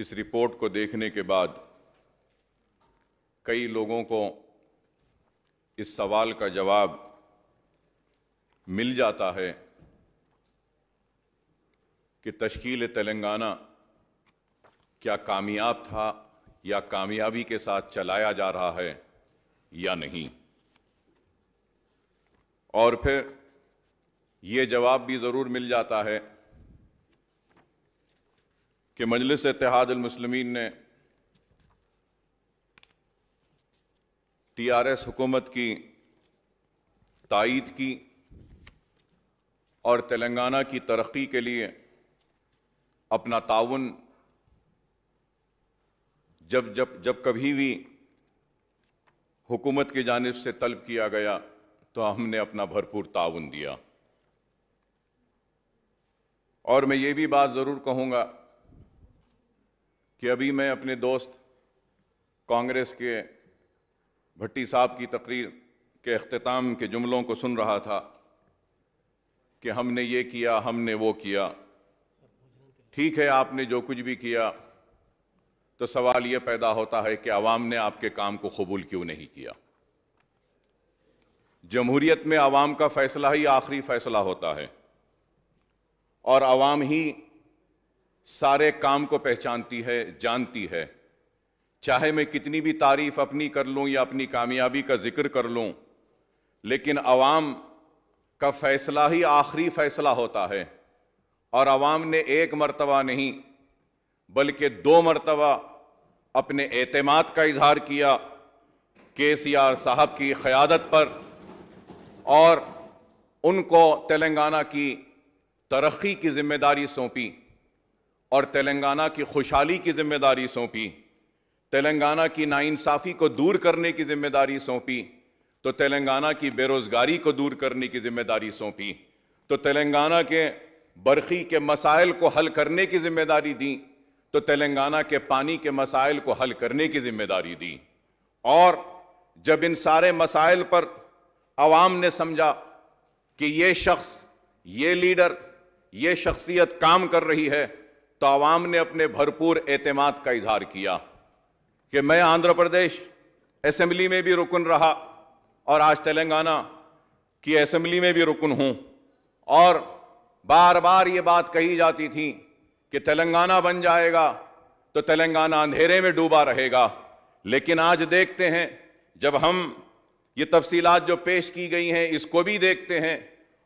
اس report کو دیکھنے کے بعد کئی لوگوں کو اس سوال کا جواب مل جاتا ہے کہ تشکیل تلنگانہ کیا کامیاب تھا یا کامیابی کے ساتھ چلایا جا رہا ہے یا نہیں، اور پھر یہ جواب بھی ضرور مل جاتا ہے کہ مجلس اتحاد المسلمین نے ٹی آر ایس حکومت کی تائید کی اور تلنگانہ کی ترقی کے لیے اپنا تعاون جب کبھی بھی حکومت کی جانب سے طلب کیا گیا تو ہم نے اپنا بھرپور تعاون دیا۔ اور میں یہ بھی بات ضرور کہوں گا کہ ابھی میں اپنے دوست کانگریس کے بھٹی صاحب کی تقریر کے اختتام کے جملوں کو سن رہا تھا کہ ہم نے یہ کیا، ہم نے وہ کیا۔ ٹھیک ہے، آپ نے جو کچھ بھی کیا، تو سوال یہ پیدا ہوتا ہے کہ عوام نے آپ کے کام کو قبول کیوں نہیں کیا؟ جمہوریت میں عوام کا فیصلہ ہی آخری فیصلہ ہوتا ہے، اور عوام ہی سارے کام کو پہچانتی ہے، جانتی ہے۔ چاہے میں کتنی بھی تعریف اپنی کر لوں یا اپنی کامیابی کا ذکر کر لوں، لیکن عوام کا فیصلہ ہی آخری فیصلہ ہوتا ہے، اور عوام نے ایک مرتبہ نہیں بلکہ 2 مرتبہ اپنے اعتماد کا اظہار کیا KCR صاحب کی قیادت پر، اور ان کو تلنگانہ کی ترقی کی ذمہ داری سونپی اور تلنگانہ کی خوشحالی کی ذمہ داری سونپی، تلنگانہ کی ناانصافی کو دور کرنے کی ذمہ داری سونپی، تو تلنگانہ کی بے روزگاری کو دور کرنے کی ذمہ داری سونپی، تو تلنگانہ کے برقی کے مسائل کو حل کرنے کی ذمہ داری دی، تو تلنگانہ کے پانی کے مسائل کو حل کرنے کی ذمہ داری دی۔ اور جب ان سارے مسائل پر عوام نے سمجھا کہ یہ شخص، یہ لیڈر، یہ شخصیت کام کر رہی ہے، تو عوام نے اپنے بھرپور اعتماد کا اظہار کیا کہ میں آندھرا پردیش اسمبلی میں بھی رکن رہا اور آج تلنگانہ کی اسمبلی میں بھی رکن ہوں، اور بار بار یہ بات کہی جاتی تھی کہ تلنگانہ بن جائے گا تو تلنگانہ اندھیرے میں ڈوبا رہے گا، لیکن آج دیکھتے ہیں جب ہم یہ تفصیلات جو پیش کی گئی ہیں اس کو بھی دیکھتے ہیں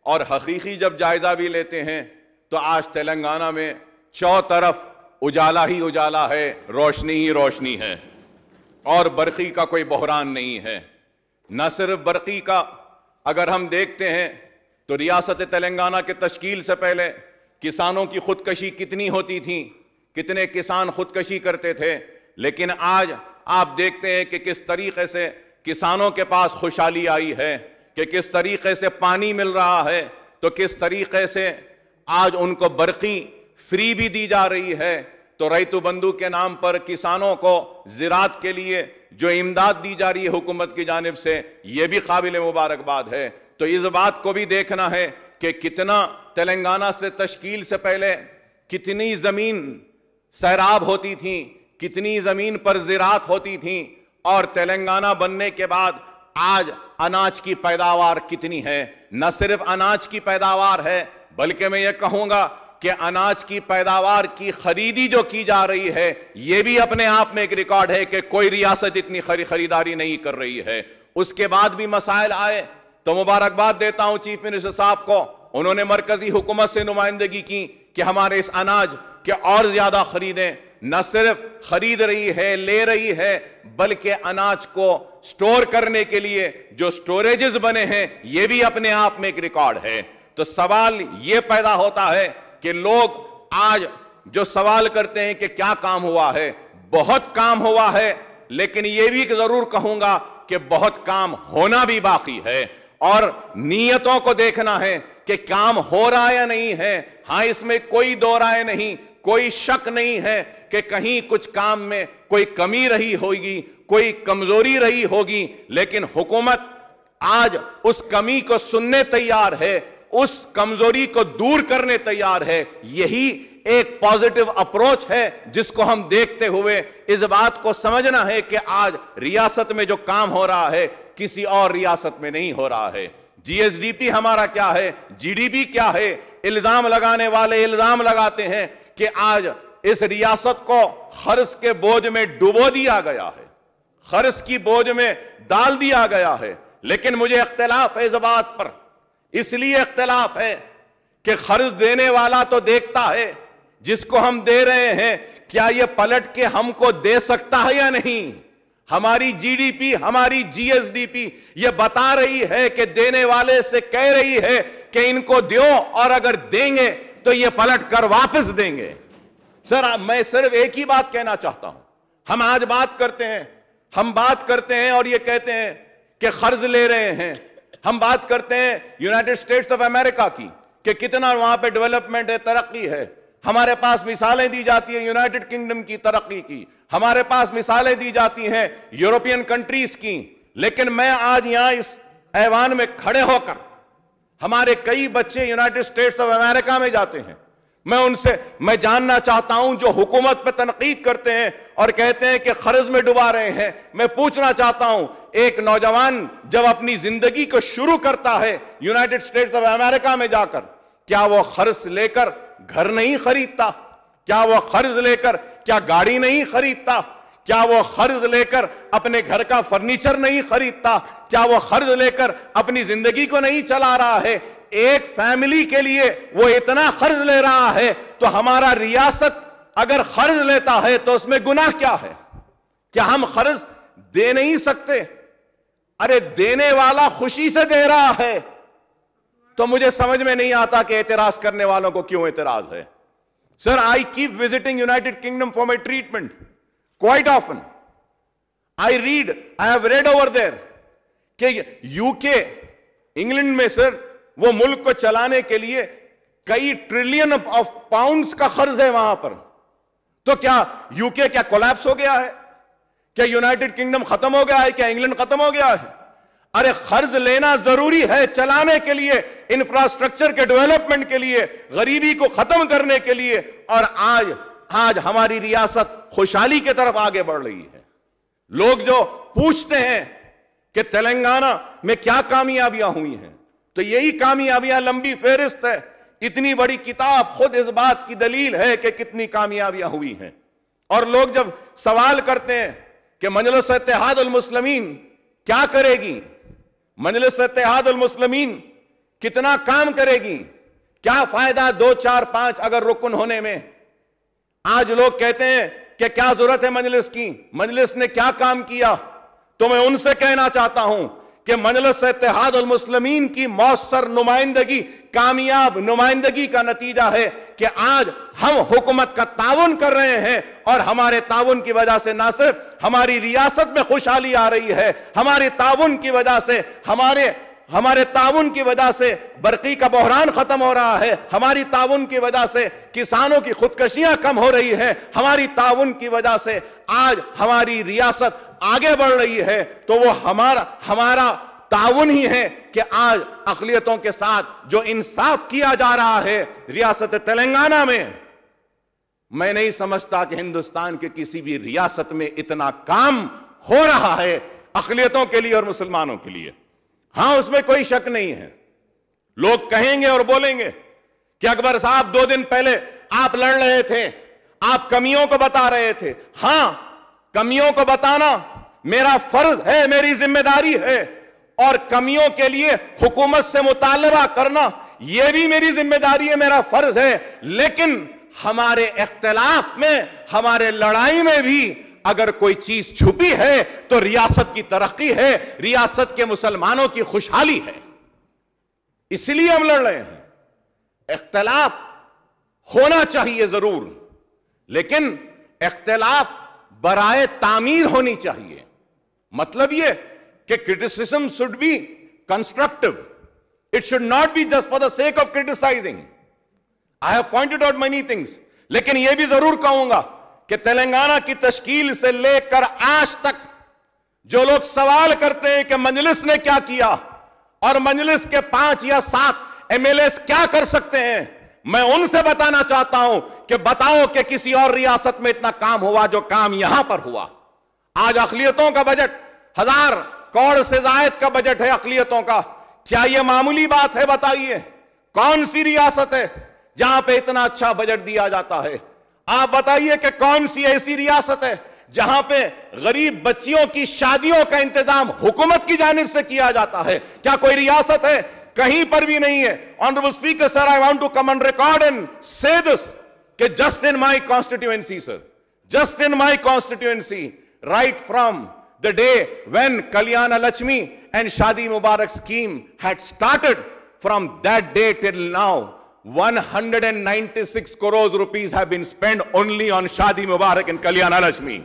اور حقیقی جب جائزہ بھی لیتے ہیں، تو آج تلنگانہ میں چوطرف اجالا ہی اجالا ہے، روشنی ہی روشنی ہے، اور برقی کا کوئی بحران نہیں ہے۔ نہ صرف برقی کا، اگر ہم دیکھتے ہیں تو ریاست تلنگانہ کے تشکیل سے پہلے کسانوں کی خودکشی کتنی ہوتی تھی، کتنے کسان خودکشی کرتے تھے، لیکن آج آپ دیکھتے ہیں کہ کس طریقے سے کسانوں کے پاس خوشحالی آئی ہے، کہ کس طریقے سے پانی مل رہا ہے، تو کس طریقے سے آج ان کو برقی فری بھی دی جا رہی ہے۔ تو ریتو بندھو کے نام پر کسانوں کو زراعت کے لیے جو امداد دی جا رہی ہے حکومت کی جانب سے، یہ بھی قابل مبارکباد ہے۔ تو اس بات کو بھی دیکھنا ہے کہ کتنا تلنگانہ سے تشکیل سے پہلے کتنی زمین سیراب ہوتی تھی، کتنی زمین پر زراعت ہوتی تھی، اور تلنگانہ بننے کے بعد آج اناج کی پیداوار کتنی ہے۔ نہ صرف اناج کی پیداوار ہے، بلکہ میں یہ کہوں گا کہ اناج کی پیداوار کی خریدی جو کی جا رہی ہے، یہ بھی اپنے آپ میں ایک ریکارڈ ہے کہ کوئی ریاست اتنی خریداری نہیں کر رہی ہے۔ اس کے بعد بھی مسائل آئے تو مبارکباد دیتا ہوں چیف منسٹر صاحب کو، انہوں نے مرکزی حکومت سے نمائندگی کی کہ ہمارے اس اناج کے اور زیادہ خریدیں۔ نہ صرف خرید رہی ہے، لے رہی ہے، بلکہ اناج کو سٹور کرنے کے لیے جو سٹوریجز بنے ہیں، یہ بھی اپنے آپ میں ایک ریکارڈ ہے۔ تو سوال یہ پیدا ہوتا ہے کہ لوگ آج جو سوال کرتے ہیں کہ کیا کام ہوا ہے، بہت کام ہوا ہے، لیکن یہ بھی ضرور کہوں گا کہ بہت کام ہونا بھی باقی ہے، اور نیتوں کو دیکھنا ہے کہ کام ہو رہا یا نہیں ہے۔ ہاں، اس میں کوئی دو رائے نہیں، کوئی شک نہیں ہے کہ کہیں کچھ کام میں کوئی کمی رہی ہوگی، کوئی کمزوری رہی ہوگی، لیکن حکومت آج اس کمی کو سننے تیار ہے، اس کمزوری کو دور کرنے تیار ہے۔ یہی ایک پازیٹیو اپروچ ہے جس کو ہم دیکھتے ہوئے اس بات کو سمجھنا ہے کہ آج ریاست میں جو کام ہو رہا ہے کسی اور ریاست میں نہیں ہو رہا ہے. جی ایس ڈی پی ہمارا کیا ہے, جی ڈی پی کیا ہے. الزام لگانے والے الزام لگاتے ہیں کہ آج اس ریاست کو قرض کے بوجھ میں ڈبو دیا گیا ہے, قرض کی بوجھ میں ڈال دیا گیا ہے. لیکن مجھے اختلاف ہے اس بات پر, اس لیے اختلاف ہے کہ قرض دینے والا تو دیکھتا ہے جس کو ہم دے رہے ہیں کیا یہ پلٹ کے ہم کو دے سکتا ہے یا نہیں. ہماری جی ڈی پی, ہماری جی ایس ڈی پی یہ بتا رہی ہے کہ دینے والے سے کہہ رہی ہے کہ ان کو دیو, اور اگر دیں گے تو یہ پلٹ کر واپس دیں گے. سر میں صرف ایک ہی بات کہنا چاہتا ہوں. ہم آج بات کرتے ہیں اور یہ کہتے ہیں کہ قرض لے رہے ہیں. ہم بات کرتے ہیں یونائٹڈ اسٹیٹس آف امریکہ کی کہ کتنا وہاں پہ ڈیولپمنٹ ہے, ترقی ہے. ہمارے پاس مثالیں دی جاتی ہیں یونائٹڈ کنگڈم کی ترقی کی, ہمارے پاس مثالیں دی جاتی ہیں یورپین کنٹریز کی. لیکن میں آج یہاں اس ایوان میں کھڑے ہو کر, ہمارے کئی بچے یونائٹڈ اسٹیٹس آف امریکہ میں جاتے ہیں, میں ان سے میں جاننا چاہتا ہوں جو حکومت پہ تنقید کرتے ہیں اور کہتے ہیں کہ قرض میں ڈبا رہے ہیں, میں پوچھنا چاہتا ہوں ایک نوجوان جب اپنی زندگی کو شروع کرتا ہے یونائٹڈ اسٹیٹس آف امریکہ میں جا کر, کیا وہ قرض لے کر گھر نہیں خریدتا؟ کیا وہ قرض لے کر کیا گاڑی نہیں خریدتا؟ کیا وہ قرض لے کر اپنے گھر کا فرنیچر نہیں خریدتا؟ کیا وہ قرض لے کر اپنی زندگی کو نہیں چلا رہا ہے؟ ایک فیملی کے لیے وہ اتنا قرض لے رہا ہے, تو ہمارا ریاست اگر قرض لیتا ہے تو اس میں گناہ کیا ہے؟ کیا ہم قرض دے نہیں سکتے؟ ارے دینے والا خوشی سے دے رہا ہے, تو مجھے سمجھ میں نہیں آتا کہ اعتراض کرنے والوں کو کیوں اعتراض ہے. Sir, I keep visiting United Kingdom for my treatment quite often. I have read over there کہ UK, انگلینڈ میں سر وہ ملک کو چلانے کے لیے کئی ٹریلین آف پاؤنڈز کا قرض ہے وہاں پر. تو کیا UK کیا کولیپس ہو گیا ہے؟ کیا یونائٹڈ کنگڈم ختم ہو گیا ہے؟ کیا انگلینڈ ختم ہو گیا ہے؟ ارے قرض لینا ضروری ہے چلانے کے لیے, انفراسٹرکچر کے ڈیولپمنٹ کے لیے, غریبی کو ختم کرنے کے لیے. اور آج ہماری ریاست خوشحالی کی طرف آگے بڑھ رہی ہے. لوگ جو پوچھتے ہیں کہ تلنگانہ میں کیا کامیابیاں ہوئی ہیں, تو یہی کامیابیاں لمبی فہرست ہے. اتنی بڑی کتاب خود اس بات کی دلیل ہے کہ کتنی کامیابیاں ہوئی ہیں. اور لوگ جب سوال کرتے ہیں کہ مجلس اتحاد المسلمین کیا کرے گی, مجلس اتحاد المسلمین کتنا کام کرے گی, کیا فائدہ 2 4 5 اگر رکن ہونے میں؟ آج لوگ کہتے ہیں کہ کیا ضرورت ہے مجلس کی, مجلس نے کیا کام کیا؟ تو میں ان سے کہنا چاہتا ہوں کہ مجلس اتحاد المسلمین کی مؤثر نمائندگی کامیاب نمائندگی کا نتیجہ ہے کہ آج ہم حکومت کا تعاون کر رہے ہیں, اور ہمارے تعاون کی وجہ سے نہ صرف ہماری ریاست میں خوشحالی آ رہی ہے, ہمارے تعاون کی وجہ سے ہمارے تعاون کی وجہ سے برقی کا بحران ختم ہو رہا ہے, ہماری تعاون کی وجہ سے کسانوں کی خودکشیاں کم ہو رہی ہے, ہماری تعاون کی وجہ سے آج ہماری ریاست آگے بڑھ رہی ہے. تو وہ ہمارا تعاون ہی ہے کہ آج اقلیتوں کے ساتھ جو انصاف کیا جا رہا ہے ریاست تلنگانہ میں. میں نہیں سمجھتا کہ ہندوستان کے کسی بھی ریاست میں اتنا کام ہو رہا ہے اقلیتوں کے لیے اور مسلمانوں کے لیے. ہاں, اس میں کوئی شک نہیں ہے. لوگ کہیں گے اور بولیں گے کہ اکبر صاحب 2 دن پہلے آپ لڑ رہے تھے, آپ کمیوں کو بتا رہے تھے. ہاں, کمیوں کو بتانا میرا فرض ہے, میری ذمہ داری ہے, اور کمیوں کے لیے حکومت سے مطالبہ کرنا یہ بھی میری ذمہ داری ہے, میرا فرض ہے. لیکن ہمارے اختلاف میں, ہمارے لڑائی میں بھی اگر کوئی چیز چھپی ہے تو ریاست کی ترقی ہے, ریاست کے مسلمانوں کی خوشحالی ہے. اس لیے ہم لڑ رہے ہیں. اختلاف ہونا چاہیے ضرور, لیکن اختلاف برائے تعمیر ہونی چاہیے. مطلب یہ کہ criticism should be constructive. It should not be just for the sake of criticizing. I have pointed out many things. لیکن یہ بھی ضرور کہوں گا کہ تلنگانہ کی تشکیل سے لے کر آج تک جو لوگ سوال کرتے ہیں کہ مجلس نے کیا کیا اور مجلس کے 5 یا 7 MLAs کیا کر سکتے ہیں, میں ان سے بتانا چاہتا ہوں کہ بتاؤ کہ کسی اور ریاست میں اتنا کام ہوا جو کام یہاں پر ہوا. آج اقلیتوں کا بجٹ 1000 کروڑ سے زائد کا بجٹ ہے اقلیتوں کا. کیا یہ معمولی بات ہے؟ بتائیے کون سی ریاست ہے جہاں پہ اتنا اچھا بجٹ دیا جاتا ہے؟ آپ بتائیے کہ کون سی ایسی ریاست ہے جہاں پہ غریب بچیوں کی شادیوں کا انتظام حکومت کی جانب سے کیا جاتا ہے؟ کیا کوئی ریاست ہے؟ کہیں پر بھی نہیں ہے. Honorable Speaker, sir, I want to come on record and say this, کہ just in my constituency, sir, just in my constituency, right from the day when Kalyana Lakshmi and Shadi Mubarak scheme had started, from that day till now, 196 crores rupees have been spent only on Shadi Mubarak and Kalyana Lakshmi.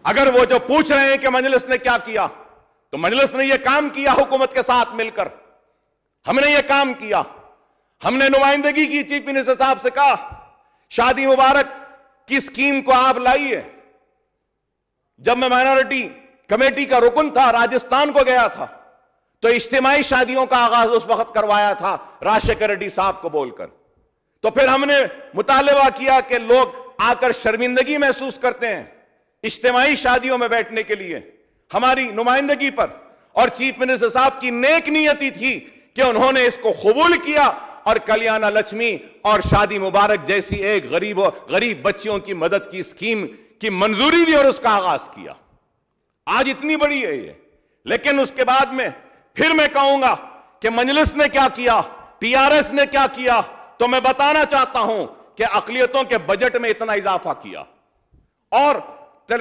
اگر وہ جو پوچھ رہے ہیں کہ مجلس نے کیا کیا، تو مجلس نے یہ کام کیا حکومت کے ساتھ مل کر. ہم نے یہ کام کیا. ہم نے نمائندگی کی چیف منسٹر صاحب سے کہا شادی مبارک کی اسکیم کو آپ لائیے. جب میں مائنورٹی کمیٹی کا رکن تھا، راجستھان کو گیا تھا، تو اجتماعی شادیوں کا آغاز اس وقت کروایا تھا راجشیکھر ریڈی صاحب کو بول کر. تو پھر ہم نے مطالبہ کیا کہ لوگ آ کر شرمندگی محسوس کرتے ہیں اجتماعی شادیوں میں بیٹھنے کے لیے ہماری نمائندگی پر، اور چیف منسٹر صاحب کی نیک نیتی تھی کہ انہوں نے اس کو قبول کیا اور کلیانہ لکشمی اور شادی مبارک جیسی ایک غریب بچیوں کی مدد کی اسکیم کی منظوری دی اور اس کا آغاز کیا. آج اتنی بڑی ہے یہ. لیکن اس کے بعد میں پھر میں کہوں گا کہ مجلس نے کیا کیا، ٹی آر ایس نے کیا کیا. تو میں بتانا چاہتا ہوں کہ اقلیتوں کے بجٹ میں اتنا اضافہ کیا. اور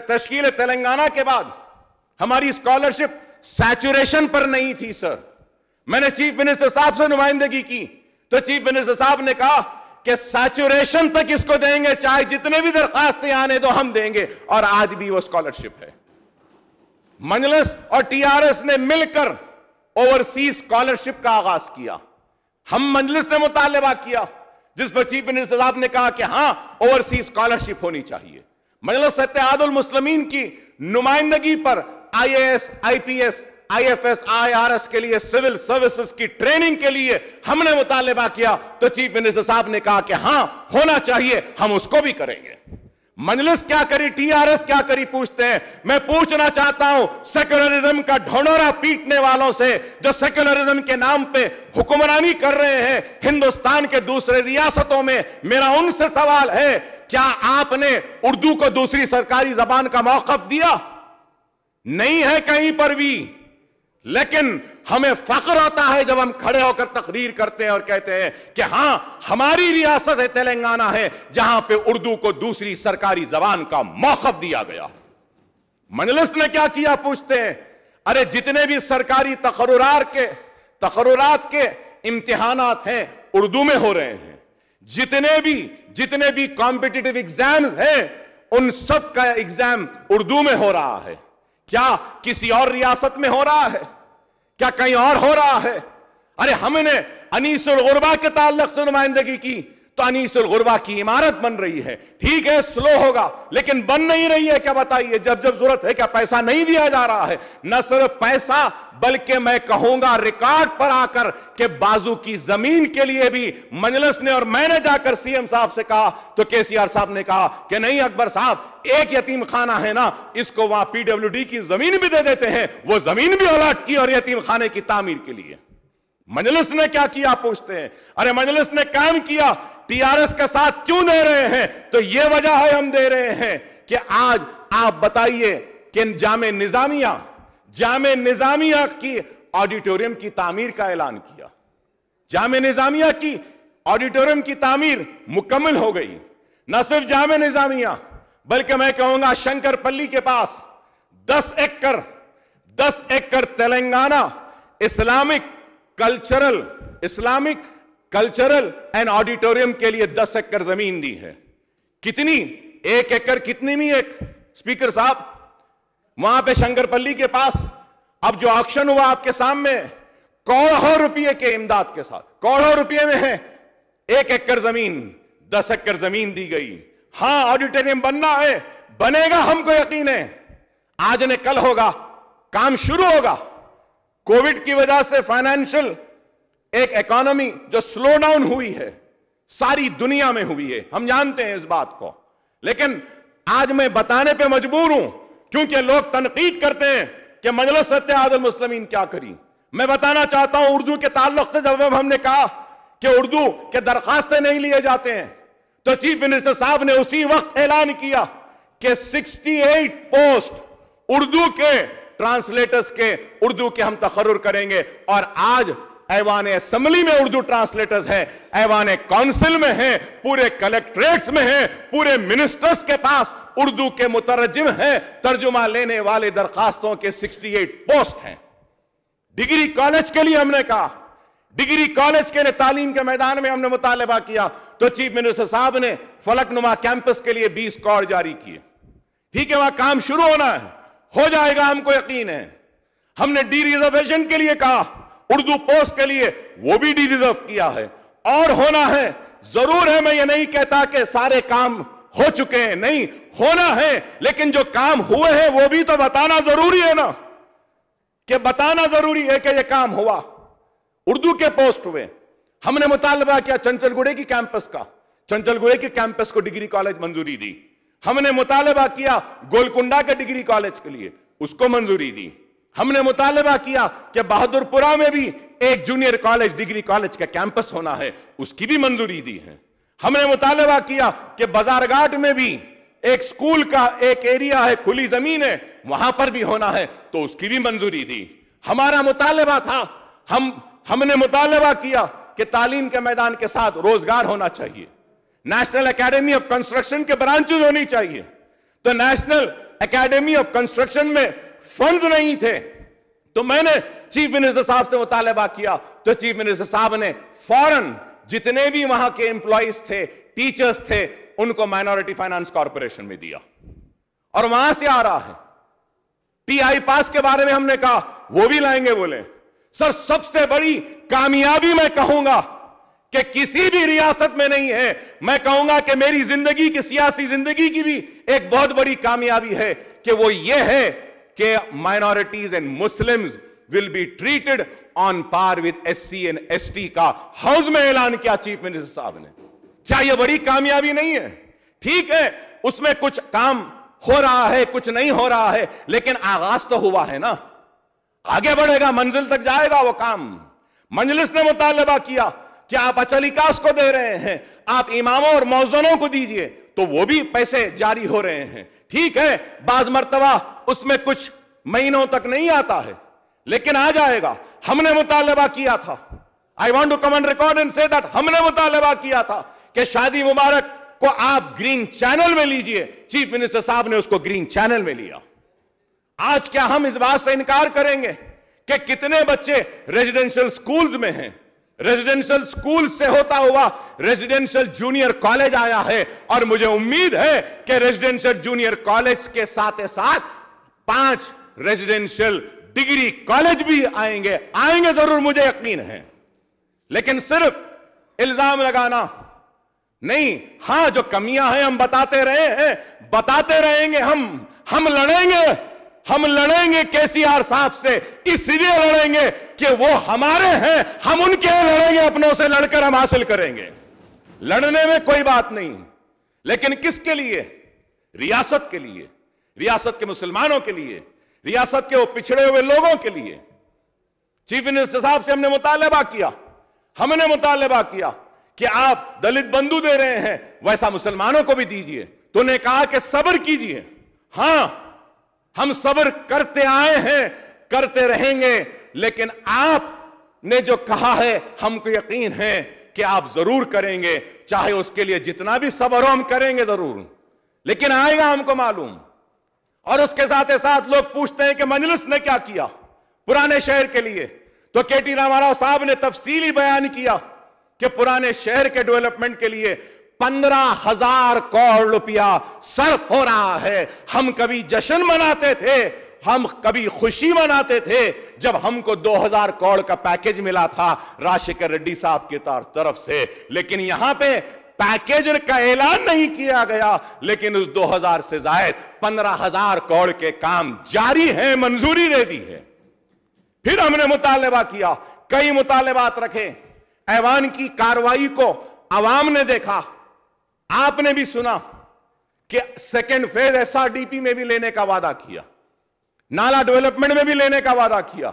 تشکیل تلنگانہ کے بعد ہماری اسکالرشپ سیچوریشن پر نہیں تھی سر. میں نے چیف منسٹر صاحب سے نمائندگی کی تو چیف منسٹر صاحب نے کہا کہ سیچوریشن تک اس کو دیں گے، چاہے جتنے بھی درخواستیں آنے دو ہم دیں گے. اور آج بھی وہ اسکالرشپ ہے. مجلس اور ٹی آر ایس نے مل کر اوورسیز اسکالرشپ کا آغاز کیا. ہم مجلس نے مطالبہ کیا جس پر چیف منسٹر صاحب نے کہا کہ ہاں اوورسیز اسکالرشپ ہونی چاہیے. مجلس اتحاد المسلمین کی نمائندگی پر I A S, I P S, I F S, I R S کے لیے سول سروسز کی ٹریننگ کے لیے ہم نے مطالبہ کیا تو چیف منسٹر صاحب نے کہا کہ ہاں ہونا چاہیے، ہم اس کو بھی کریں گے. مجلس کیا کری، ٹی آر ایس کیا کری پوچھتے ہیں. میں پوچھنا چاہتا ہوں سیکولرزم کا ڈھونڈورا پیٹنے والوں سے جو سیکولرزم کے نام پہ حکمرانی کر رہے ہیں ہندوستان کے دوسرے ریاستوں میں، میرا ان سے سوال ہے کیا آپ نے اردو کو دوسری سرکاری زبان کا موقف دیا؟ نہیں ہے کہیں پر بھی. لیکن ہمیں فخر ہوتا ہے جب ہم کھڑے ہو کر تقریر کرتے ہیں اور کہتے ہیں کہ ہاں ہماری ریاست تلنگانہ ہے جہاں پہ اردو کو دوسری سرکاری زبان کا موقف دیا گیا. مجلس نے کیا کیا پوچھتے ہیں. ارے جتنے بھی سرکاری تقررات کے امتحانات ہیں اردو میں ہو رہے ہیں. جتنے بھی کمپٹیٹیو ایگزامز ہیں ان سب کا ایگزام اردو میں ہو رہا ہے. کیا کسی اور ریاست میں ہو رہا ہے؟ کیا کہیں اور ہو رہا ہے؟ ارے ہم نے انیس الغربا کے تعلق سے نمائندگی کی تو انیس الغربا کی عمارت بن رہی ہے. ٹھیک ہے سلو ہوگا لیکن بن نہیں رہی ہے. کیا بتائیے جب ضرورت ہے کیا پیسہ نہیں دیا جا رہا ہے؟ نہ صرف پیسہ بلکہ میں کہوں گا ریکارڈ پر آ کر کہ بازو کی زمین کے لیے بھی مجلس نے اور میں نے جا کر سی ایم صاحب سے کہا تو کے سی آر صاحب نے کہا کہ نہیں اکبر صاحب ایک یتیم خانہ ہے نا اس کو وہاں پی ڈبلیو ڈی کی زمین بھی دے دیتے ہیں. وہ زمین بھی الاٹ کی اور یتیم خانے کی تعمیر کے لیے. مجلس نے کیا کیا پوچھتے ہیں. ارے مجلس نے کام کیا. ٹی آر ایس کا ساتھ کیوں دے رہے ہیں؟ تو یہ وجہ ہے ہم دے رہے ہیں کہ آج آپ بتائیے کہ جامع نظامیہ کی آڈیٹوریم کی تعمیر کا اعلان کیا. جامع نظامیہ کی آڈیٹوریم کی تعمیر مکمل ہو گئی. نہ صرف جامع نظامیہ بلکہ میں کہوں گا شنکر پلی کے پاس 10 acre Telangana Islamic cultural and auditorium کے لیے 10 ایکڑ زمین دی ہے. کتنی؟ 1 ایکڑ کتنی نہیں ایک اسپیکر صاحب وہاں پہ شنکر پلی کے پاس اب جو آکشن ہوا آپ کے سامنے کروڑوں روپے کے امداد کے ساتھ کروڑوں روپے میں ہے 1 ایکڑ زمین 10 ایکڑ زمین دی گئی. ہاں آڈیٹوریم بننا ہے بنے گا ہم کو یقین ہے. آج نے کل ہوگا کام شروع ہوگا. کووڈ کی وجہ سے فائنینشل ایک اکانومی جو سلو ڈاؤن ہوئی ہے ساری دنیا میں ہوئی ہے، ہم جانتے ہیں اس بات کو، لیکن آج میں بتانے پہ مجبور ہوں کیونکہ لوگ تنقید کرتے ہیں کہ مجلس اتحاد المسلمین کیا کری۔ میں بتانا چاہتا ہوں اردو کے تعلق سے، جب ہم نے کہا کہ اردو کے درخواستیں نہیں لیے جاتے ہیں تو چیف منسٹر صاحب نے اسی وقت اعلان کیا کہ 68 پوسٹ اردو کے ٹرانسلیٹرز کے اردو کے ہم تقرر کریں گے، اور آج ایوان اسمبلی میں اردو ٹرانسلیٹرز ہیں، ایوان کونسل میں ہیں، پورے کلیکٹریٹس میں ہیں، پورے منسٹرز کے پاس اردو کے مترجم ہیں، ترجمہ لینے والے درخواستوں کے 68 پوسٹ ہیں۔ ڈگری کالج کے لیے ہم نے کہا، ڈگری کالج کے لیے تعلیم کے میدان میں ہم نے مطالبہ کیا تو چیف منسٹر صاحب نے فلک نما کیمپس کے لیے 20 کروڑ جاری کیے۔ ٹھیک ہے، وہاں کام شروع ہونا ہے، ہو جائے گا، ہم کو یقین ہے۔ ہم نے ڈی ریزرویشن کے لیے کہا، اردو پوسٹ کے لیے وہ بھی ڈی ریزرو کیا ہے، اور ہونا ہے۔ ضرور ہے، میں یہ نہیں کہتا کہ سارے کام ہو چکے ہیں، نہیں، ہونا ہے، لیکن جو کام ہوئے ہیں وہ بھی تو بتانا ضروری ہے نا، کہ بتانا ضروری ہے کہ یہ کام ہوا۔ اردو کے پوسٹ ہوئے، ہم نے مطالبہ کیا چنچل گوڑے کی کیمپس کا، چنچل گوڑے کی کیمپس کو ڈگری کالج منظوری دی۔ ہم نے مطالبہ کیا گولکنڈا کے ڈگری کالج کے لیے، اس کو منظوری دی۔ ہم نے مطالبہ کیا کہ بہادر پورہ میں بھی ایک جونیئر کالج ڈگری کالج کا کیمپس ہونا ہے، اس کی بھی منظوری دی ہے۔ ہم نے مطالبہ کیا کہ بازار گھاٹ میں بھی ایک سکول کا ایک ایریا ہے، کھلی زمین ہے، وہاں پر بھی ہونا ہے، تو اس کی بھی منظوری دی۔ ہمارا مطالبہ تھا، ہم نے مطالبہ کیا کہ تعلیم کے میدان کے ساتھ روزگار ہونا چاہیے، نیشنل اکیڈمی آف کنسٹرکشن کے برانچز ہونی چاہیے۔ تو نیشنل اکیڈمی آف کنسٹرکشن میں فنڈز نہیں تھے، تو میں نے چیف منسٹر صاحب سے مطالبہ کیا تو چیف منسٹر صاحب نے فوراً جتنے بھی وہاں کے امپلائیز تھے، ٹیچرز تھے، ان کو مائنورٹی فائنانس کارپوریشن میں دیا، اور وہاں سے آ رہا ہے۔ ٹی آئی پاس کے بارے میں ہم نے کہا وہ بھی لائیں گے، بولے سر سب سے بڑی کامیابی میں کہوں گا کہ کسی بھی ریاست میں نہیں ہے، میں کہوں گا کہ میری زندگی کی، سیاسی زندگی کی بھی ایک بہت بڑی کامیابی ہے کہ وہ یہ ہے کہ minorities and Muslims will be treated on par with SC and ST کا ہاؤس میں اعلان کیا چیف منسٹر صاحب نے۔ کیا یہ بڑی کامیابی نہیں ہے؟ ٹھیک ہے، اس میں کچھ کام ہو رہا ہے، کچھ نہیں ہو رہا ہے، لیکن آغاز تو ہوا ہے نا، آگے بڑھے گا، منزل تک جائے گا وہ کام۔ مجلس نے مطالبہ کیا کہ آپ اچلیکاس کو دے رہے ہیں، آپ اماموں اور مؤذنوں کو دیجئے، تو وہ بھی پیسے جاری ہو رہے ہیں۔ ٹھیک ہے، بعض مرتبہ اس میں کچھ مہینوں تک نہیں آتا ہے، لیکن آ جائے گا۔ ہم نے مطالبہ کیا تھا، I want to come on record and say that ہم نے مطالبہ کیا تھا کہ شادی مبارک کو آپ گرین چینل میں لیجئے، چیف منسٹر صاحب نے اس کو گرین چینل میں لیا۔ آج کیا ہم اس بات سے انکار کریں گے کہ کتنے بچے ریزیڈنشل سکولز میں ہیں؟ ریزیڈنشل سکول سے ہوتا ہوا ریزیڈنشل جونیئر کالج آیا ہے، اور مجھے امید ہے کہ ریزیڈنشل جونیئر کالج کے ساتھ 5 ریزیڈنشل ڈگری کالج بھی آئیں گے ضرور، مجھے یقین ہے۔ لیکن صرف الزام لگانا نہیں، ہاں جو کمیاں ہیں ہم بتاتے رہے ہیں، بتاتے رہیں گے، ہم لڑیں گے کے سی آر صاحب سے، اس لیے لڑیں گے کہ وہ ہمارے ہیں، ہم ان کے لڑیں گے، اپنوں سے لڑ کر ہم حاصل کریں گے۔ لڑنے میں کوئی بات نہیں، لیکن کس کے لیے؟ ریاست کے لیے، ریاست کے مسلمانوں کے لیے، ریاست کے وہ پچھڑے ہوئے لوگوں کے لیے۔ چیف منسٹر صاحب سے ہم نے مطالبہ کیا کہ آپ دلت بندو دے رہے ہیں، ویسا مسلمانوں کو بھی دیجئے، تو نے کہا کہ صبر کیجئے۔ ہاں، ہم صبر کرتے آئے ہیں، کرتے رہیں گے، لیکن آپ نے جو کہا ہے ہم کو یقین ہے کہ آپ ضرور کریں گے، چاہے اس کے لیے جتنا بھی صبر ہو ہم کریں گے ضرور، لیکن آئے گا ہم کو معلوم۔ اور اس کے ساتھ لوگ پوچھتے ہیں کہ مجلس نے کیا کیا پرانے شہر کے لیے، تو کے ٹی راما راؤ صاحب نے تفصیلی بیان کیا کہ پرانے شہر کے ڈیولپمنٹ کے لیے 15,000 کروڑ روپیہ صرف ہو رہا ہے۔ ہم کبھی جشن مناتے تھے، ہم کبھی خوشی مناتے تھے جب ہم کو 2,000 کروڑ کا پیکیج ملا تھا راشیکر ریڈی صاحب کی طرف سے، لیکن یہاں پہ پیکیج کا اعلان نہیں کیا گیا، لیکن اس 2,000 سے زائد 15,000 کروڑ کے کام جاری ہیں، منظوری دے دی ہے۔ پھر ہم نے مطالبہ کیا، کئی مطالبات رکھے، ایوان کی کاروائی کو عوام نے دیکھا, آپ نے بھی سنا کہ سیکنڈ فیز SRDP میں بھی لینے کا وعدہ کیا, نالا ڈیولپمنٹ میں بھی لینے کا وعدہ کیا,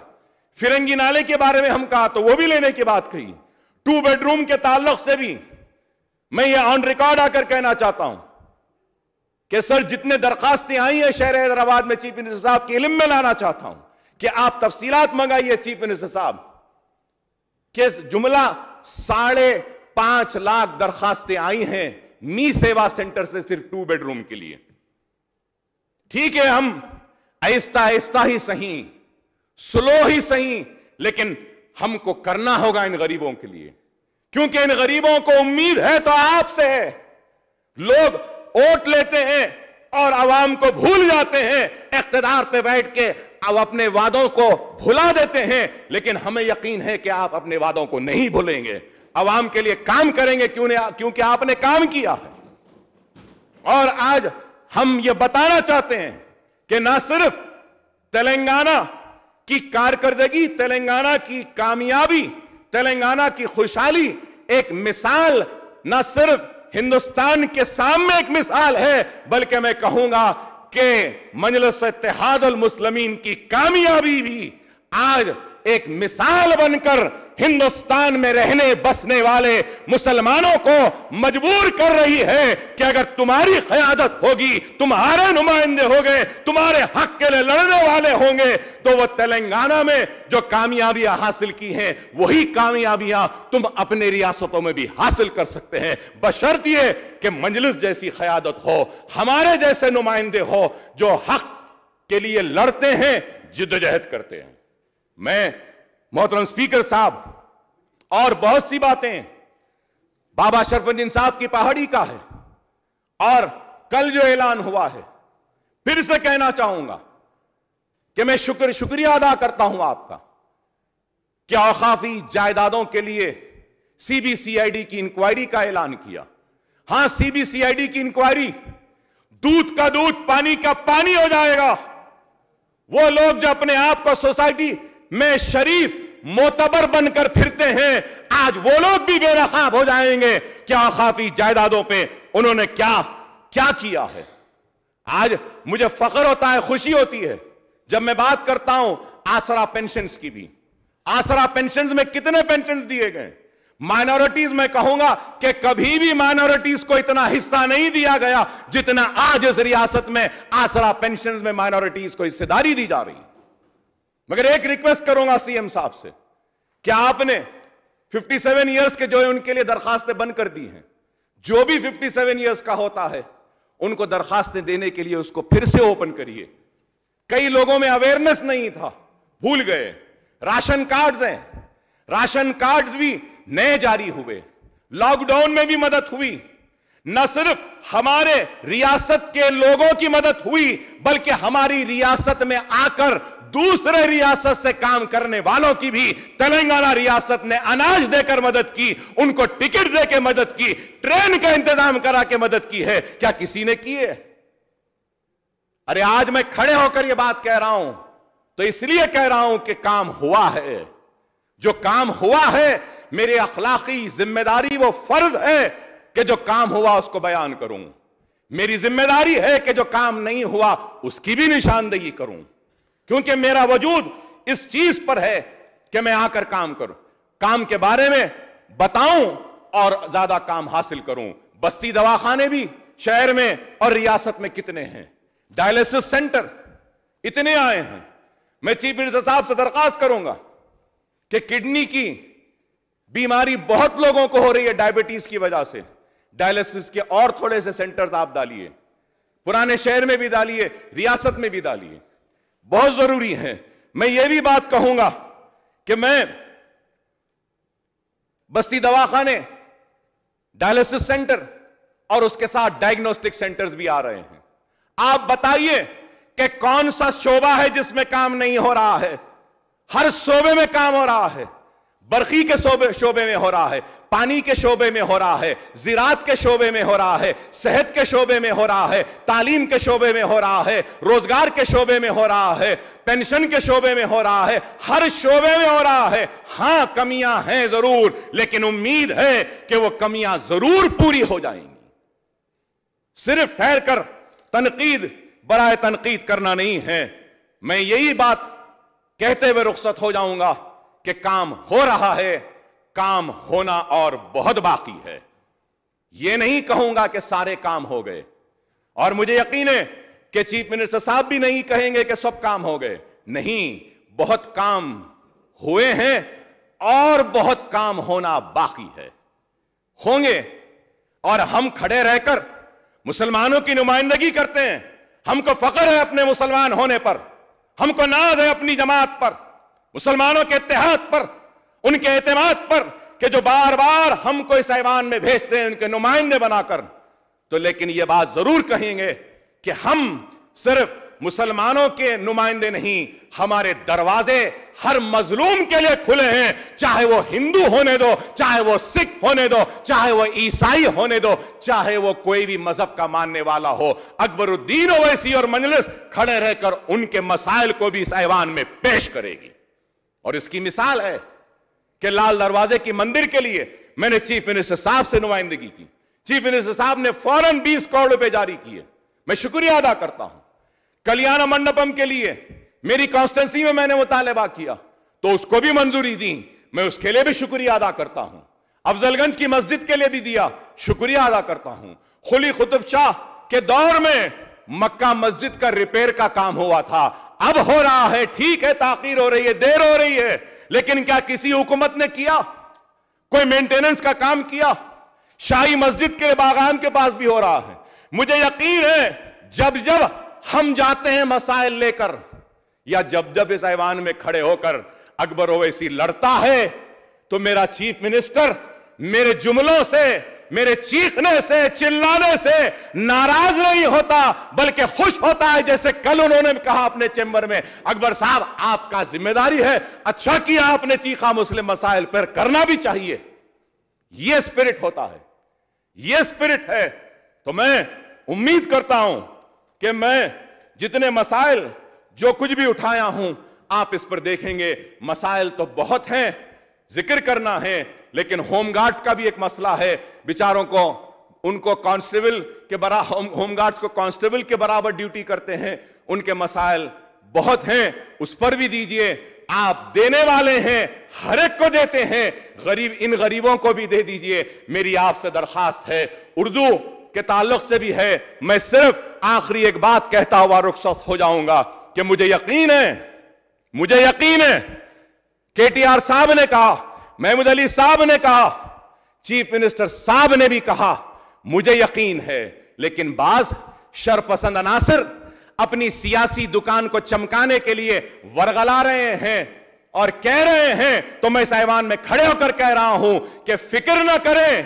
فرنگی نالے کے بارے میں ہم کہا تو وہ بھی لینے کی بات کہی. 2 بیڈ روم کے تعلق سے بھی میں یہ آن ریکارڈ آ کر کہنا چاہتا ہوں کہ سر جتنے درخواستیں آئی ہیں شہر حیدرآباد میں چیف منسٹر صاحب کے علم میں لانا چاہتا ہوں کہ آپ تفصیلات منگائیے چیف منسٹر صاحب کہ جملہ 5.5 لاکھ درخواستیں آئی ہیں می سیوا سینٹر سے صرف 2 بیڈ روم کے لیے. ٹھیک ہے, ہم آہستہ آہستہ ہی صحیح, سلو ہی صحیح, لیکن ہم کو کرنا ہوگا ان غریبوں کے لیے, کیونکہ ان غریبوں کو امید ہے تو آپ سے ہے. لوگ ووٹ لیتے ہیں اور عوام کو بھول جاتے ہیں, اقتدار پہ بیٹھ کے اب اپنے وعدوں کو بھلا دیتے ہیں, لیکن ہمیں یقین ہے کہ آپ اپنے وعدوں کو نہیں بھولیں گے, عوام کے لیے کام کریں گے, کیونکہ آپ نے کام کیا ہے. اور آج ہم یہ بتانا چاہتے ہیں کہ نہ صرف تلنگانہ کی کارکردگی, تلنگانہ کی کامیابی, تلنگانہ کی خوشحالی ایک مثال نہ صرف ہندوستان کے سامنے ایک مثال ہے, بلکہ میں کہوں گا کہ مجلس اتحاد المسلمین کی کامیابی بھی آج ایک مثال بن کر ہندوستان میں رہنے بسنے والے مسلمانوں کو مجبور کر رہی ہے کہ اگر تمہاری قیادت ہوگی, تمہارے نمائندے ہو گئے, تمہارے حق کے لیے لڑنے والے ہوں گے, تو وہ تلنگانہ میں جو کامیابیاں حاصل کی ہیں وہی کامیابیاں تم اپنے ریاستوں میں بھی حاصل کر سکتے ہیں, بشرط یہ کہ مجلس جیسی قیادت ہو, ہمارے جیسے نمائندے ہو جو حق کے لیے لڑتے ہیں, جدوجہد کرتے ہیں. میں محترم اسپیکر صاحب اور بہت سی باتیں بابا شرف الدین صاحب کی پہاڑی کا ہے, اور کل جو اعلان ہوا ہے پھر سے کہنا چاہوں گا کہ میں شکریہ ادا کرتا ہوں آپ کا کہ اوقافی جائیدادوں کے لیے CBCID کی انکوائری کا اعلان کیا. ہاں, CBCID کی انکوائری, دودھ کا دودھ پانی کا پانی ہو جائے گا. وہ لوگ جو اپنے آپ کو سوسائٹی میں شریف معتبر بن کر پھرتے ہیں, آج وہ لوگ بھی بے نقاب ہو جائیں گے کہ اوقافی جائیدادوں پہ انہوں نے کیا کیا ہے. آج مجھے فخر ہوتا ہے, خوشی ہوتی ہے جب میں بات کرتا ہوں آسرا پینشنز کی بھی. آسرا پینشنز میں کتنے پینشنز دیے گئے؟ مائنورٹیز میں کہوں گا کہ کبھی بھی مائنورٹیز کو اتنا حصہ نہیں دیا گیا جتنا آج اس ریاست میں آسرا پینشنز میں مائنورٹیز کو حصہ داری دی جا رہی ہے. مگر ایک ریکویسٹ کروں گا CM صاحب سے کہ آپ نے 57 ایئرز کے جو ان کے لیے درخواستیں بند کر دی ہیں, جو بھی 57 ایئرز کا ہوتا ہے ان کو درخواستیں دینے کے لیے اس کو پھر سے اوپن کریے. کئی لوگوں میں اویئرنس نہیں تھا, بھول گئے. راشن کارڈز ہیں, راشن کارڈز بھی نئے جاری ہوئے, لاک ڈاؤن میں بھی مدد ہوئی. نہ صرف ہمارے ریاست کے لوگوں کی مدد ہوئی بلکہ ہماری ریاست میں آ کر دوسرے ریاست سے کام کرنے والوں کی بھی تلنگانہ ریاست نے اناج دے کر مدد کی, ان کو ٹکٹ دے کے مدد کی, ٹرین کا انتظام کرا کے مدد کی ہے. کیا کسی نے کی ہے؟ ارے آج میں کھڑے ہو کر یہ بات کہہ رہا ہوں تو اس لیے کہہ رہا ہوں کہ کام ہوا ہے. جو کام ہوا ہے میری اخلاقی ذمہ داری, وہ فرض ہے کہ جو کام ہوا اس کو بیان کروں. میری ذمہ داری ہے کہ جو کام نہیں ہوا اس کی بھی نشاندہی کروں, کیونکہ میرا وجود اس چیز پر ہے کہ میں آ کر کام کروں, کام کے بارے میں بتاؤں اور زیادہ کام حاصل کروں. بستی دواخانے بھی شہر میں اور ریاست میں کتنے ہیں, ڈائلیسس سینٹر اتنے آئے ہیں. میں چیف منسٹر صاحب سے درخواست کروں گا کہ کڈنی کی بیماری بہت لوگوں کو ہو رہی ہے ڈائبٹیز کی وجہ سے, ڈائلیسس کے اور تھوڑے سے سینٹرز آپ ڈالیے, پرانے شہر میں بھی ڈالیے, ریاست میں بھی ڈالیے, بہت ضروری ہے. میں یہ بھی بات کہوں گا کہ میں بستی دواخانے, ڈائلیسس سینٹر اور اس کے ساتھ ڈائگنوسٹک سینٹرز بھی آ رہے ہیں. آپ بتائیے کہ کون سا شعبہ ہے جس میں کام نہیں ہو رہا ہے؟ ہر شعبے میں کام ہو رہا ہے. برقی کے شعبے میں ہو رہا ہے، پانی کے شعبے میں ہو رہا ہے، زراعت کے شعبے میں ہو رہا ہے، صحت کے شعبے میں ہو رہا ہے، تعلیم کے شعبے میں ہو رہا ہے، روزگار کے شعبے میں ہو رہا ہے، پینشن کے شعبے میں ہو رہا ہے، ہر شعبے میں ہو رہا ہے۔ ہاں کمیاں ہیں ضرور، لیکن امید ہے کہ وہ کمیاں ضرور پوری ہو جائیں گی۔ صرف ٹھہر کر تنقید برائے تنقید کرنا نہیں ہے۔ میں یہی بات کہتے ہوئے رخصت ہو جاؤں گا کہ کام ہو رہا ہے، کام ہونا اور بہت باقی ہے۔ یہ نہیں کہوں گا کہ سارے کام ہو گئے، اور مجھے یقین ہے کہ چیف منسٹر صاحب بھی نہیں کہیں گے کہ سب کام ہو گئے۔ نہیں، بہت کام ہوئے ہیں اور بہت کام ہونا باقی ہے، ہوں گے۔ اور ہم کھڑے رہ کر مسلمانوں کی نمائندگی کرتے ہیں۔ ہم کو فخر ہے اپنے مسلمان ہونے پر، ہم کو ناز ہے اپنی جماعت پر، مسلمانوں کے اتحاد پر، ان کے اعتماد پر، کہ جو بار بار ہم کو اس ایوان میں بھیجتے ہیں ان کے نمائندے بنا کر۔ تو لیکن یہ بات ضرور کہیں گے کہ ہم صرف مسلمانوں کے نمائندے نہیں، ہمارے دروازے ہر مظلوم کے لیے کھلے ہیں، چاہے وہ ہندو ہونے دو، چاہے وہ سکھ ہونے دو، چاہے وہ عیسائی ہونے دو، چاہے وہ کوئی بھی مذہب کا ماننے والا ہو۔ اکبر الدین اویسی اور مجلس کھڑے رہ کر ان کے مسائل کو بھی اس ایوان میں پیش کرے گی۔ اور اس کی مثال ہے کہ لال دروازے کی مندر کے لیے میں نے چیف منسٹر صاحب سے نمائندگی کی، چیف منسٹر صاحب نے فوراً 20 کروڑ روپے جاری کیے، میں شکریہ ادا کرتا ہوں۔ کلیانہ منڈپم کے لیے میری کانسٹنسی میں نے مطالبہ کیا تو اس کو بھی منظوری دی، میں اس کے لیے بھی شکریہ ادا کرتا ہوں۔ افضل گنج کی مسجد کے لیے بھی دیا، شکریہ ادا کرتا ہوں۔ قلی قطب شاہ کے دور میں مکہ مسجد کا ریپیئر کا کام ہوا تھا، اب ہو رہا ہے، ٹھیک ہے تاخیر ہو رہی ہے، دیر ہو رہی ہے، لیکن کیا کسی حکومت نے کیا؟ کوئی مینٹیننس کا کام کیا؟ شاہی مسجد کے باغان کے پاس بھی ہو رہا ہے۔ مجھے یقین ہے جب جب ہم جاتے ہیں مسائل لے کر، یا جب اس ایوان میں کھڑے ہو کر اکبر اویسی لڑتا ہے، تو میرا چیف منسٹر میرے جملوں سے، میرے چیخنے سے، چلانے سے ناراض نہیں ہوتا، بلکہ خوش ہوتا ہے۔ جیسے کل انہوں نے کہا اپنے چیمبر میں، اکبر صاحب آپ کا ذمہ داری ہے، اچھا کیا آپ نے چیخا مسلم مسائل پر، کرنا بھی چاہیے۔ یہ سپرٹ ہوتا ہے، یہ سپرٹ ہے۔ تو میں امید کرتا ہوں کہ میں جتنے مسائل جو کچھ بھی اٹھایا ہوں آپ اس پر دیکھیں گے۔ مسائل تو بہت ہیں، ذکر کرنا ہے، لیکن ہوم گارڈز کا بھی ایک مسئلہ ہے، بیچاروں کو، ان کو کانسٹیبل کے برابر، ہوم گارڈز کو کانسٹیبل کے برابر ڈیوٹی کرتے ہیں، ان کے مسائل بہت ہیں، اس پر بھی دیجئے۔ آپ دینے والے ہیں، ہر ایک کو دیتے ہیں، غریب ان غریبوں کو بھی دے دیجئے۔ میری آپ سے درخواست ہے، اردو کے تعلق سے بھی ہے۔ میں صرف آخری ایک بات کہتا ہوا رخصت ہو جاؤں گا کہ مجھے یقین ہے کے ٹی آر صاحب نے کہا، محمود علی صاحب نے کہا، چیف منسٹر صاحب نے بھی کہا، مجھے یقین ہے، لیکن بعض شرپسند عناصر اپنی سیاسی دکان کو چمکانے کے لیے ورغلا رہے ہیں اور کہہ رہے ہیں، تو میں اس ایوان میں کھڑے ہو کر کہہ رہا ہوں کہ فکر نہ کریں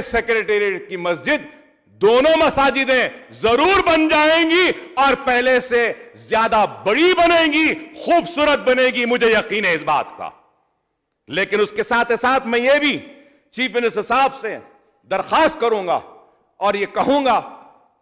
سیکریٹریٹ کی مسجد، دونوں مساجدیں ضرور بن جائیں گی اور پہلے سے زیادہ بڑی بنیں گی، خوبصورت بنے گی، مجھے یقین ہے اس بات کا۔ لیکن اس کے ساتھ ساتھ میں یہ بھی چیف منسٹر صاحب سے درخواست کروں گا اور یہ کہوں گا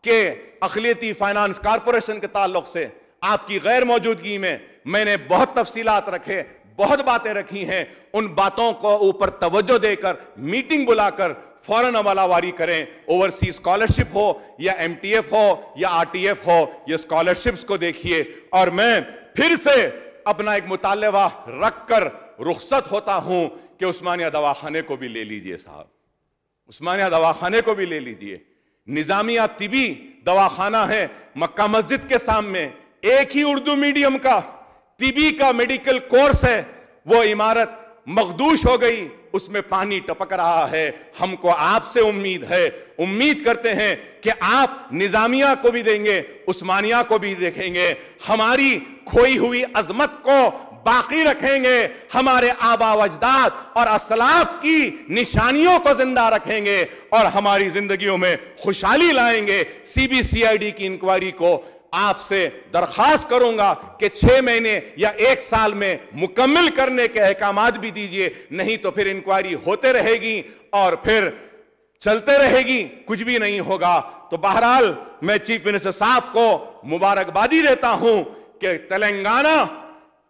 کہ اقلیتی فائنانس کارپوریشن کے تعلق سے آپ کی غیر موجودگی میں نے بہت تفصیلات رکھے، بہت باتیں رکھی ہیں، ان باتوں کو اوپر توجہ دے کر میٹنگ بلا کر فوراً عمل آوری کریں۔ اوورسیز اسکالرشپ ہو یا ایم ٹی ایف ہو یا آر ٹی ایف ہو، یہ اسکالرشپس کو دیکھیے۔ اور میں پھر سے اپنا ایک مطالبہ رکھ کر رخصت ہوتا ہوں کہ عثمانیہ دواخانے کو بھی لے لیجئے صاحب، عثمانیہ دواخانے کو بھی لے لیجئے۔ نظامیہ طبی دواخانہ ہے مکہ مسجد کے سامنے، ایک ہی اردو میڈیم کا طبی کا میڈیکل کورس ہے، وہ عمارت مخدوش ہو گئی، اس میں پانی ٹپک رہا ہے۔ ہم کو آپ سے امید کرتے ہیں کہ آپ نظامیہ کو بھی دیں گے، عثمانیہ کو بھی دیکھیں گے، ہماری کھوئی ہوئی عظمت کو باقی رکھیں گے، ہمارے آبا و اجداد اور اسلاف کی نشانیوں کو زندہ رکھیں گے اور ہماری زندگیوں میں خوشحالی لائیں گے۔ C B C I D کی انکوائری کو آپ سے درخواست کروں گا کہ 6 مہینے یا 1 سال میں مکمل کرنے کے احکامات بھی دیجئے، نہیں تو پھر انکوائری ہوتے رہے گی اور پھر چلتے رہے گی، کچھ بھی نہیں ہوگا۔ تو بہرحال میں چیف منسٹر صاحب کو مبارکبادی دیتا ہوں کہ تلنگانہ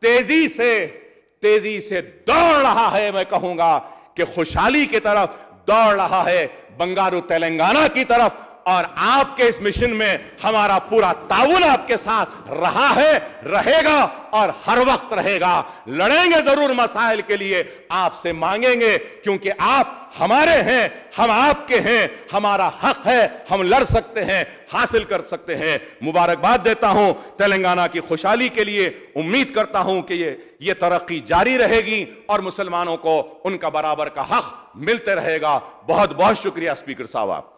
تیزی سے دوڑ رہا ہے، میں کہوں گا کہ خوشحالی کی طرف دوڑ رہا ہے، بنگارو تلنگانہ کی طرف، اور آپ کے اس مشن میں ہمارا پورا تعاون آپ کے ساتھ رہا ہے، رہے گا اور ہر وقت رہے گا۔ لڑیں گے ضرور مسائل کے لیے، آپ سے مانگیں گے، کیونکہ آپ ہمارے ہیں، ہم آپ کے ہیں، ہمارا حق ہے، ہم لڑ سکتے ہیں، حاصل کر سکتے ہیں۔ مبارکباد دیتا ہوں تلنگانہ کی خوشحالی کے لیے، امید کرتا ہوں کہ یہ ترقی جاری رہے گی اور مسلمانوں کو ان کا برابر کا حق ملتے رہے گا۔ بہت بہت شکریہ اسپیکر صاحب آپ کا۔